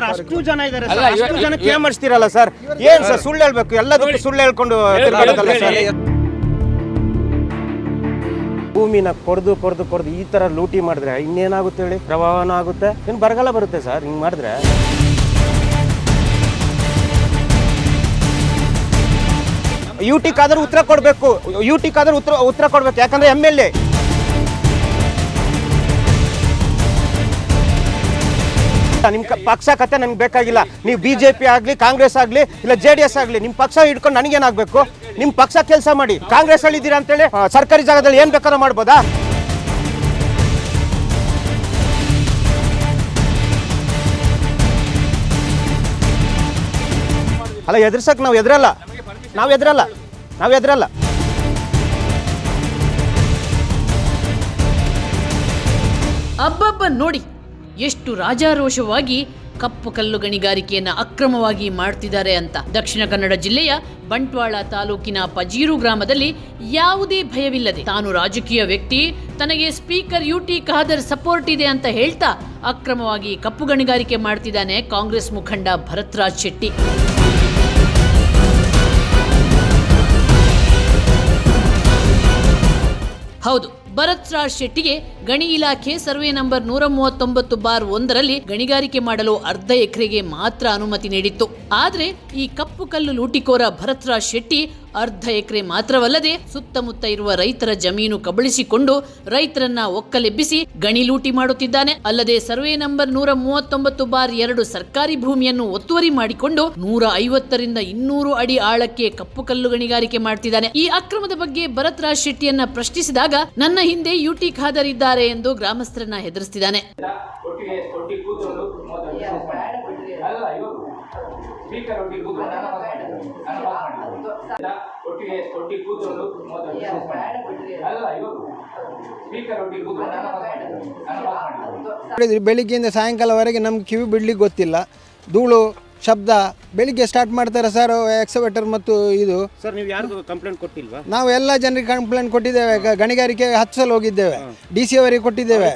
Sir ಅಷ್ಟು ಜನ ಇದ್ದಾರೆ ಸರ್, ಅಷ್ಟು ಜನಕ್ಕೆ ಏಮರ್ಸ್ತೀರಲ್ಲ ಸರ್. ಏನ್ ಸರ್ ಸುಳ್ಳು ಹೇಳ್ಬೇಕು, ಎಲ್ಲದಕ್ಕೂ ಸುಳ್ಳು ಹೇಳ್ಕೊಂಡು ತಿರ್ಗಾಡೋದಲ್ಲ ಸರ್. ಭೂಮಿನ ಕೊಡ್ದು ಈ ತರ ಲೂಟಿ ಮಾಡಿದ್ರೆ ಇನ್ನೇನಾಗುತ್ತೆ ಹೇಳಿ? ಪ್ರವಾಹನೂ ಆಗುತ್ತೆ, ಇನ್ನು ಬರಗಾಲ ಬರುತ್ತೆ ಸರ್ ಹಿಂಗ್ ಮಾಡಿದ್ರೆ. ಯುಟಿಗಾದ್ರೂ ಉತ್ತರ ಕೊಡ್ಬೇಕು, ಉತ್ತರ ಕೊಡ್ಬೇಕು. ಯಾಕಂದ್ರೆ MLA ನಿಮ್ ಪಕ್ಷ ಕತೆ ನನ್ಗೆ ಬೇಕಾಗಿಲ್ಲ. ನೀವು BJP ಆಗ್ಲಿ, ಕಾಂಗ್ರೆಸ್ ಆಗ್ಲಿ, ಇಲ್ಲ JDS ಆಗ್ಲಿ, ನಿಮ್ ಪಕ್ಷ ಹಿಡ್ಕೊಂಡು ನನಗೇನಾಗಬೇಕು? ನಿಮ್ ಪಕ್ಷ ಕೆಲಸ ಮಾಡಿ. ಕಾಂಗ್ರೆಸ್ ಅಲ್ಲಿ ಇದ್ದೀರಾ ಅಂತೇಳಿ ಸರ್ಕಾರಿ ಜಾಗದಲ್ಲಿ ಏನ್ ಬೇಕಾದ್ರೂ ಮಾಡ್ಬೋದಾ? ಅಲ್ಲ, ಎದುರ್ಸಕ್ ನಾವು ಎದುರಲ್ಲ. ಅಬ್ಬಬ್ಬ ನೋಡಿ, ಎಷ್ಟು ರಾಜಾರೋಷವಾಗಿ ಕಪ್ಪು ಕಲ್ಲು ಗಣಿಗಾರಿಕೆಯನ್ನು ಅಕ್ರಮವಾಗಿ ಮಾಡ್ತಿದ್ದಾರೆ ಅಂತ. ದಕ್ಷಿಣ ಕನ್ನಡ ಜಿಲ್ಲೆಯ ಬಂಟ್ವಾಳ ತಾಲೂಕಿನ ಪಜೀರು ಗ್ರಾಮದಲ್ಲಿ ಯಾವುದೇ ಭಯವಿಲ್ಲದೆ ತಾನು ರಾಜಕೀಯ ವ್ಯಕ್ತಿ, ತನಗೆ ಸ್ಪೀಕರ್ UT ಖಾದರ್ ಸಪೋರ್ಟ್ ಇದೆ ಅಂತ ಹೇಳ್ತಾ ಅಕ್ರಮವಾಗಿ ಕಪ್ಪು ಗಣಿಗಾರಿಕೆ ಮಾಡ್ತಿದ್ದಾನೆ ಕಾಂಗ್ರೆಸ್ ಮುಖಂಡ ಭರತ್ರಾಜ್ ಶೆಟ್ಟಿ. ಹೌದು, ಭರತ್ರಾಜ್ ಶೆಟ್ಟಿಗೆ ಗಣಿ ಇಲಾಖೆ ಸರ್ವೆ ನಂಬರ್ 139/1ರಲ್ಲಿ ಗಣಿಗಾರಿಕೆ ಮಾಡಲು ಅರ್ಧ ಎಕರೆಗೆ ಮಾತ್ರ ಅನುಮತಿ ನೀಡಿತ್ತು. ಆದ್ರೆ ಈ ಕಪ್ಪು ಕಲ್ಲು ಲೂಟಿಕೋರ ಭರತ್ರಾಜ್ ಶೆಟ್ಟಿ ಅರ್ಧ ಎಕರೆ ಮಾತ್ರವಲ್ಲದೆ ಸುತ್ತಮುತ್ತ ಇರುವ ರೈತರ ಜಮೀನು ಕಬಳಿಸಿಕೊಂಡು ರೈತರನ್ನ ಒಕ್ಕಲೆಬ್ಬಿಸಿ ಗಣಿ ಲೂಟಿ ಮಾಡುತ್ತಿದ್ದಾನೆ. ಅಲ್ಲದೆ ಸರ್ವೆ ನಂಬರ್ 139/2 ಸರ್ಕಾರಿ ಭೂಮಿಯನ್ನು ಒತ್ತುವರಿ ಮಾಡಿಕೊಂಡು 150ರಿಂದ 200 ಅಡಿ ಆಳಕ್ಕೆ ಕಪ್ಪು ಕಲ್ಲು ಗಣಿಗಾರಿಕೆ ಮಾಡ್ತಿದ್ದಾನೆ. ಈ ಅಕ್ರಮದ ಬಗ್ಗೆ ಭರತ್ರಾಜ್ ಶೆಟ್ಟಿಯನ್ನ ಪ್ರಶ್ನಿಸಿದಾಗ ನನ್ನ ಹಿಂದೆ UT ಖಾದರ್ ಇದ್ದಾರೆ ಎಂದು ಗ್ರಾಮಸ್ಥರನ್ನ ಹೆದರಿಸ್ತಿದ್ದಾನೆ. ಬೆಳಿಗ್ಗೆಯಿಂದ ಸಾಯಂಕಾಲವರೆಗೆ ನಮ್ಗೆ ಕಿವಿ ಬಿಡ್ಲಿಕ್ಕೆ ಗೊತ್ತಿಲ್ಲ. ಧೂಳು ಶಬ್ದ ಬೆಳಿಗ್ಗೆ ಸ್ಟಾರ್ಟ್ ಮಾಡ್ತಾರೆ ಸರ್. ಎಕ್ಸವೇಟರ್ ಮತ್ತು ಇದು ಸರ್, ನೀವು ಯಾರಿಗೂ ಕಂಪ್ಲೇಂಟ್ ಕೊಟ್ಟಿಲ್ವಾ? ನಾವು ಎಲ್ಲ ಜನರಿಗೆ ಕಂಪ್ಲೇಂಟ್ ಕೊಟ್ಟಿದ್ದೇವೆ. ಗಣಿಗಾರಿಕೆ 10 ಸಲ ಹೋಗಿದ್ದೇವೆ, DC ಅವರಿಗೆ ಕೊಟ್ಟಿದ್ದೇವೆ,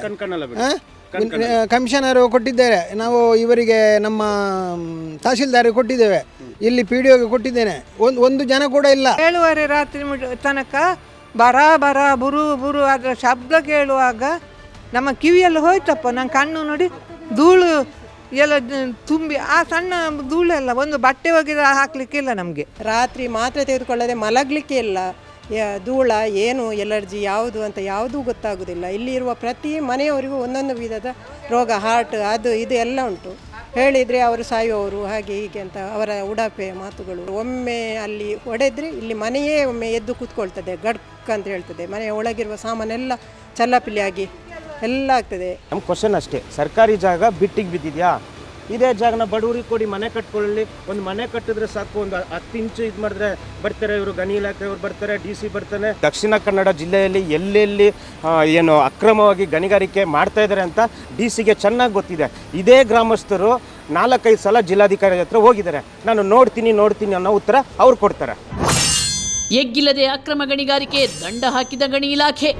ಕಮಿಷನರ್ ಕೊಟ್ಟಿದ್ದೇವೆ, ನಾವು ಇವರಿಗೆ ನಮ್ಮ ತಹಶೀಲ್ದಾರಿಗೆ ಕೊಟ್ಟಿದ್ದೇವೆ, ಇಲ್ಲಿ PDOಗೆ ಕೊಟ್ಟಿದ್ದೇನೆ. ಒಂದು ಜನ ಕೂಡ ಇಲ್ಲ. 7:30 ರಾತ್ರಿ ತನಕ ಬರ ಬುರು ಅದರ ಶಬ್ದ ಕೇಳುವಾಗ ನಮ್ಮ ಕಿವಿಯಲ್ಲಿ ಹೋಯ್ತಪ್ಪ. ನನ್ನ ಕಣ್ಣು ನೋಡಿ ಧೂಳು ಎಲ್ಲ ತುಂಬಿ, ಆ ಸಣ್ಣ ಧೂಳೆಲ್ಲ ಒಂದು ಬಟ್ಟೆ ಒಗೆದು ಹಾಕಲಿಕ್ಕಿಲ್ಲ ನಮಗೆ. ರಾತ್ರಿ ಮಾತ್ರೆ ತೆಗೆದುಕೊಳ್ಳದೆ ಮಲಗಲಿಕ್ಕೆ ಇಲ್ಲ. ಧೂಳ ಏನು ಎಲರ್ಜಿ ಯಾವುದು ಅಂತ ಯಾವುದೂ ಗೊತ್ತಾಗೋದಿಲ್ಲ. ಇಲ್ಲಿರುವ ಪ್ರತಿ ಮನೆಯವರಿಗೂ ಒಂದೊಂದು ವಿಧದ ರೋಗ, ಹಾರ್ಟ್ ಅದು ಇದು ಎಲ್ಲ ಉಂಟು. ಹೇಳಿದರೆ ಅವರು ಸಾಯುವವರು ಹಾಗೆ ಹೀಗೆ ಅಂತ ಅವರ ಉಡಾಪೆಯ ಮಾತುಗಳು. ಒಮ್ಮೆ ಅಲ್ಲಿ ಹೊಡೆದ್ರೆ ಇಲ್ಲಿ ಮನೆಯೇ ಒಮ್ಮೆ ಎದ್ದು ಕೂತ್ಕೊಳ್ತದೆ, ಗಡ್ಕ್ ಅಂತ ಹೇಳ್ತದೆ. ಮನೆಯ ಒಳಗಿರುವ ಸಾಮಾನೆಲ್ಲ ಚಲ್ಲಾಪಿಲ್ಲಿಯಾಗಿ ಎಲ್ಲ ಆಗ್ತದೆ. ನಮ್ಮ ಕ್ವಶನ್ ಅಷ್ಟೇ, ಸರ್ಕಾರಿ ಜಾಗ ಬಿಟ್ಟಿಗೆ ಬಿದ್ದಿದ್ಯಾ? ಇದೇ ಜಾಗನ ಬಡವರಿಗೆ ಕೊಡಿ, ಮನೆ ಕಟ್ಕೊಳ್ಳಿ. ಒಂದು ಮನೆ ಕಟ್ಟಿದ್ರೆ ಸಾಕು, ಒಂದು 10 ಇಂಚು ಇದು ಮಾಡಿದ್ರೆ ಬರ್ತಾರೆ ಇವರು, ಗಣಿ ಇಲಾಖೆಯವರು ಬರ್ತಾರೆ, DC ಬರ್ತಾನೆ. ದಕ್ಷಿಣ ಕನ್ನಡ ಜಿಲ್ಲೆಯಲ್ಲಿ ಎಲ್ಲೆಲ್ಲಿ ಏನು ಅಕ್ರಮವಾಗಿ ಗಣಿಗಾರಿಕೆ ಮಾಡ್ತಾ ಇದ್ದಾರೆ ಅಂತ DCಗೆ ಚೆನ್ನಾಗಿ ಗೊತ್ತಿದೆ. ಇದೇ ಗ್ರಾಮಸ್ಥರು 4-5 ಸಲ ಜಿಲ್ಲಾಧಿಕಾರಿ ಹತ್ರ ಹೋಗಿದ್ದಾರೆ. ನಾನು ನೋಡ್ತೀನಿ ಅನ್ನೋ ಉತ್ತರ ಅವ್ರು ಕೊಡ್ತಾರೆ. ಎಗ್ಗಿಲ್ಲದೆ ಅಕ್ರಮ ಗಣಿಗಾರಿಕೆ ದಂಡ ಹಾಕಿದ ಗಣಿ ಇಲಾಖೆ.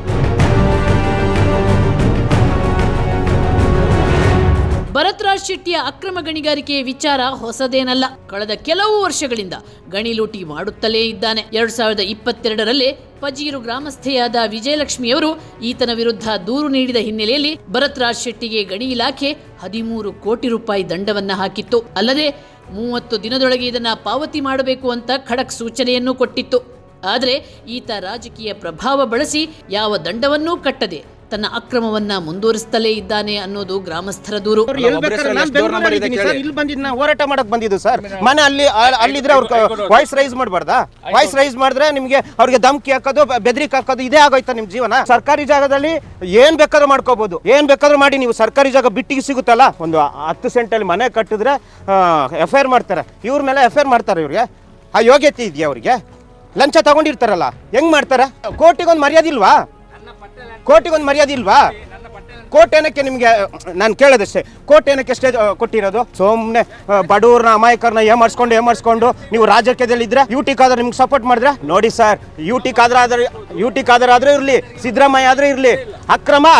ಭರತ್ರಾಜ್ ಶೆಟ್ಟಿಯ ಅಕ್ರಮ ಗಣಿಗಾರಿಕೆಯ ವಿಚಾರ ಹೊಸದೇನಲ್ಲ. ಕಳೆದ ಕೆಲವು ವರ್ಷಗಳಿಂದ ಗಣಿ ಲೂಟಿ ಮಾಡುತ್ತಲೇ ಇದ್ದಾನೆ. 2022ರಲ್ಲಿ ಪಜೀರು ಗ್ರಾಮಸ್ಥೆಯಾದ ವಿಜಯಲಕ್ಷ್ಮಿಯವರು ಈತನ ವಿರುದ್ಧ ದೂರು ನೀಡಿದ ಹಿನ್ನೆಲೆಯಲ್ಲಿ ಭರತ್ರಾಜ್ ಶೆಟ್ಟಿಗೆ ಗಣಿ ಇಲಾಖೆ 13 ಕೋಟಿ ರೂಪಾಯಿ ದಂಡವನ್ನ ಹಾಕಿತ್ತು. ಅಲ್ಲದೆ 30 ದಿನದೊಳಗೆ ಇದನ್ನ ಪಾವತಿ ಮಾಡಬೇಕು ಅಂತ ಖಡಕ್ ಸೂಚನೆಯನ್ನು ಕೊಟ್ಟಿತ್ತು. ಆದರೆ ಈತ ರಾಜಕೀಯ ಪ್ರಭಾವ ಬಳಸಿ ಯಾವ ದಂಡವನ್ನೂ ಕಟ್ಟದೆ ತನ್ನ ಅಕ್ರಮವನ್ನ ಮುಂದುವರಿಸುತ್ತಲೇ ಇದ್ದಾನೆ ಅನ್ನೋದು ಗ್ರಾಮಸ್ಥರ ದೂರು. ಇಲ್ಲಿ ಬಂದಿದ್ದ ಹೋರಾಟ ಮಾಡಕ್ ಬಂದಿದ್ದು ಸರ್. ಮನೆ ಅಲ್ಲಿದ್ರೆ ಅವ್ರ ವಾಯ್ಸ್ ರೈಸ್ ಮಾಡಬಾರ್ದಾ? ವಾಯ್ಸ್ ರೈಸ್ ಮಾಡಿದ್ರೆ ನಿಮ್ಗೆ ಅವ್ರಿಗೆ ಧಮಕಿ ಹಾಕೋದು, ಬೆದರಿಕೆ ಹಾಕೋದು, ಇದೇ ಆಗೋಯ್ತಾ ನಿಮ್ ಜೀವನ? ಸರ್ಕಾರಿ ಜಾಗದಲ್ಲಿ ಏನ್ ಬೇಕಾದ್ರೂ ಮಾಡ್ಕೋಬಹುದು, ಏನ್ ಬೇಕಾದ್ರೂ ಮಾಡಿ. ನೀವು ಸರ್ಕಾರಿ ಜಾಗ ಬಿಟ್ಟಿಗೆ ಸಿಗುತ್ತಲ್ಲ, ಒಂದು 10 ಸೆಂಟಲ್ಲಿ ಮನೆ ಕಟ್ಟಿದ್ರೆ FIR ಮಾಡ್ತಾರೆ. ಇವ್ರ ಮೇಲೆ FIR ಮಾಡ್ತಾರೆ. ಇವ್ರಿಗೆ ಆ ಯೋಗ್ಯತೆ ಇದೆಯಾ? ಅವ್ರಿಗೆ ಲಂಚ ತಗೊಂಡಿರ್ತಾರಲ್ಲ, ಹೆಂಗ್ ಮಾಡ್ತಾರೆ? ಕೋರ್ಟಿಗೊಂದು ಮರ್ಯಾದೆ ಇಲ್ವಾ? ಕೋರ್ಟ್ ಏನಕ್ಕೆ ನಿಮಗೆ, ನಾನು ಕೇಳೋದಷ್ಟೇ, ಕೋರ್ಟ್ ಏನಕ್ಕೆ ಸ್ಟೇ ಕೊಟ್ಟಿರೋದು? ಸುಮ್ಮನೆ ಬಡವ್ರನ್ನ ಅಮಾಯಕರನ್ನ ಏಮಾರಿಸ್ಕೊಂಡು ನೀವು ರಾಜಕೀಯದಲ್ಲಿದ್ರೆ UT ಖಾದರ್ ನಿಮ್ಗೆ ಸಪೋರ್ಟ್ ಮಾಡಿದ್ರೆ ನೋಡಿ ಸರ್, UT ಖಾದರ್ ಆದ್ರೆ ಇರಲಿ, ಸಿದ್ದರಾಮಯ್ಯ ಆದ್ರೆ ಇರಲಿ,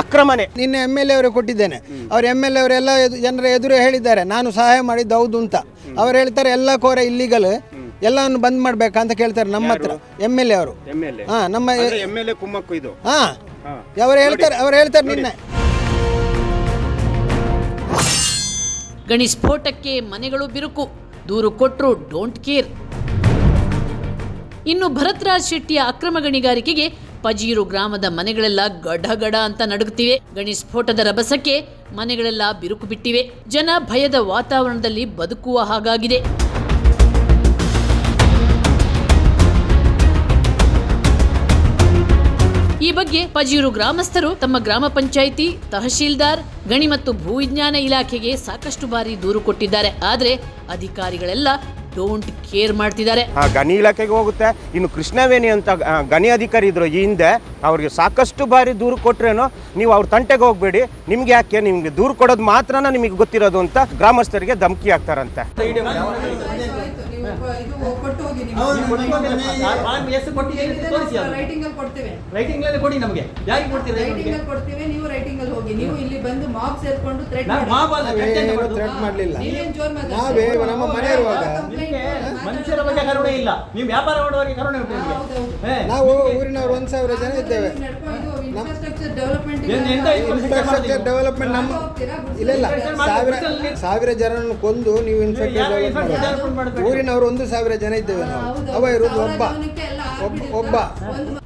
ಅಕ್ರಮನೇ. ನಿನ್ನೆ MLA ಅವರು ಕೊಟ್ಟಿದ್ದೇನೆ. ಅವ್ರು MLA ಅವರೆಲ್ಲ ಜನರ ಎದುರು ಹೇಳಿದ್ದಾರೆ ನಾನು ಸಹಾಯ ಮಾಡಿದ್ದು ಹೌದು ಅಂತ. ಅವ್ರು ಹೇಳ್ತಾರೆ ಎಲ್ಲ ಕೋರ ಇಲ್ಲಿಗಲ್, ಎಲ್ಲವನ್ನು ಬಂದ್ ಮಾಡ್ಬೇಕಂತ ಕೇಳ್ತಾರೆ ನಮ್ಮ ಹತ್ರ MLA ಅವರು. ಹಾ, ನಮ್ಮ MLA ಕುಮ್ಮಕ್ಕು ಇದು. ಹಾ, ಅವ್ರು ಹೇಳ್ತಾರೆ ನಿನ್ನೆ. ಗಣಿ ಸ್ಫೋಟಕ್ಕೆ ಮನೆಗಳು ಬಿರುಕು, ದೂರು ಕೊಟ್ಟರು ಡೋಂಟ್ ಕೇರ್. ಇನ್ನು ಭರತ್ ರಾಜ್ ಶೆಟ್ಟಿಯ ಅಕ್ರಮ ಗಣಿಗಾರಿಕೆಗೆ ಪಜೀರು ಗ್ರಾಮದ ಮನೆಗಳೆಲ್ಲ ಗಡಗಡ ಅಂತ ನಡುಗುತ್ತಿವೆ. ಗಣಿ ಸ್ಫೋಟದ ರಭಸಕ್ಕೆ ಮನೆಗಳೆಲ್ಲ ಬಿರುಕು ಬಿಟ್ಟಿವೆ. ಜನ ಭಯದ ವಾತಾವರಣದಲ್ಲಿ ಬದುಕುವ ಹಾಗಾಗಿದೆ. ಈ ಬಗ್ಗೆ ಪಜೀರು ಗ್ರಾಮಸ್ಥರು ತಮ್ಮ ಗ್ರಾಮ ಪಂಚಾಯಿತಿ, ತಹಶೀಲ್ದಾರ್, ಗಣಿ ಮತ್ತು ಭೂವಿಜ್ಞಾನ ಇಲಾಖೆಗೆ ಸಾಕಷ್ಟು ಬಾರಿ ದೂರು ಕೊಟ್ಟಿದ್ದಾರೆ. ಆದ್ರೆ ಅಧಿಕಾರಿಗಳೆಲ್ಲ ಡೋಂಟ್ ಕೇರ್ ಮಾಡ್ತಿದ್ದಾರೆ. ಗಣಿ ಇಲಾಖೆಗೆ ಹೋಗುತ್ತೆ. ಇನ್ನು ಕೃಷ್ಣವೇಣಿ ಅಂತ ಗಣಿ ಅಧಿಕಾರಿ ಇದ್ರು ಈ ಹಿಂದೆ, ಅವ್ರಿಗೆ ಸಾಕಷ್ಟು ಬಾರಿ ದೂರು ಕೊಟ್ರೇನೋ ನೀವು ಅವ್ರ ತಂಟೆಗೆ ಹೋಗ್ಬೇಡಿ, ನಿಮ್ಗೆ ಯಾಕೆ, ನಿಮ್ಗೆ ದೂರು ಕೊಡೋದು ಮಾತ್ರನ ನಿಮಗೆ ಗೊತ್ತಿರೋದು ಅಂತ ಗ್ರಾಮಸ್ಥರಿಗೆ ಧಮಕಿ ಹಾಕ್ತಾರಂತೆ. ಕೊಡಿ ನಮಗೆ, ಯಾಕೆ ಕೊಡ್ತೀರಾ? ನೀವು ರೈಟಿಂಗ್ ಅಲ್ಲಿ ಹೋಗಿ, ನೀವು ಇಲ್ಲಿ ಬಂದು ಮಾಬ್ ಸೇರ್ಕೊಂಡು ಥ್ರೆಟ್ ಮಾಡಲಿಲ್ಲ. ನಾವೇ ನಮ್ಮ ಮನೆ ಇರುವಾಗ ಮನುಷ್ಯರ ಬಗ್ಗೆ ಕರುಣೆ ಇಲ್ಲ, ನೀವು ವ್ಯಾಪಾರ ಮಾಡುವಾಗ ಕರುಣೆ ಉಂಟು ನಿಮಗೆ. ನಾವು ಊರಿನವರು 1,000 ಜನ ಇದ್ದೇವೆ. ಇನ್ಫ್ರಾಸ್ಟ್ರಕ್ಚರ್ ಡೆವಲಪ್ಮೆಂಟ್ ನಮ್ಮ ಇಲ್ಲ 1,000 ಜನರನ್ನು ಕೊಂದು ನೀವು ಇನ್ಫ್ರಾಸ್ಟ್ರಕ್ಚರ್ ಡೆವಲಪ್ ಮಾಡಿ. ಊರಿನವರು 1,000 ಜನ ಇದ್ದೇವೆ ನಾವು. ಅವ ಇರುವುದು ಒಬ್ಬ.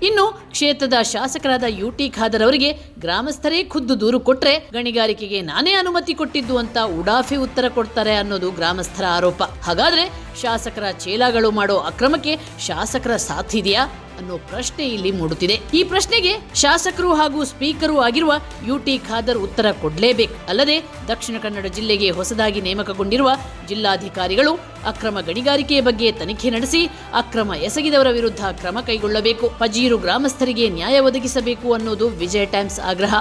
ಇನ್ನು ಕ್ಷೇತ್ರದ ಶಾಸಕರಾದ UT ಖಾದರ್ ಅವರಿಗೆ ಗ್ರಾಮಸ್ಥರೇ ಖುದ್ದು ದೂರು ಕೊಟ್ರೆ ಗಣಿಗಾರಿಕೆಗೆ ನಾನೇ ಅನುಮತಿ ಕೊಟ್ಟಿದ್ದು ಅಂತ ಉಡಾಫಿ ಉತ್ತರ ಕೊಡ್ತಾರೆ ಅನ್ನೋದು ಗ್ರಾಮಸ್ಥರ ಆರೋಪ. ಹಾಗಾದ್ರೆ ಶಾಸಕರ ಚೇಲಾಗಳು ಮಾಡೋ ಅಕ್ರಮಕ್ಕೆ ಶಾಸಕರ ಸಾಥಿದೆಯಾ ಅನ್ನೋ ಪ್ರಶ್ನೆ ಇಲ್ಲಿ ಮೂಡುತ್ತಿದೆ. ಈ ಪ್ರಶ್ನೆಗೆ ಶಾಸಕರು ಹಾಗೂ ಸ್ಪೀಕರು ಆಗಿರುವ UT ಖಾದರ್ ಉತ್ತರ ಕೊಡಲೇಬೇಕು. ಅಲ್ಲದೆ ದಕ್ಷಿಣ ಕನ್ನಡ ಜಿಲ್ಲೆಗೆ ಹೊಸದಾಗಿ ನೇಮಕಗೊಂಡಿರುವ ಜಿಲ್ಲಾಧಿಕಾರಿಗಳು ಅಕ್ರಮ ಗಣಿಗಾರಿಕೆಯ ಬಗ್ಗೆ ತನಿಖೆ ನಡೆಸಿ ಅಕ್ರಮ ಎಸಗಿದವರ ವಿರುದ್ಧ ಕ್ರಮ ಕೈಗೊಳ್ಳಬೇಕು. ಪಜೀರು ಗ್ರಾಮಸ್ಥರಿಗೆ ನ್ಯಾಯ ಒದಗಿಸಬೇಕು ಅನ್ನೋದು ವಿಜಯ ಟೈಮ್ಸ್ ಆಗ್ರಹ.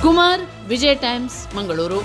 ಕುಮಾರ್, ವಿಜಯ ಟೈಮ್ಸ್, ಮಂಗಳೂರು.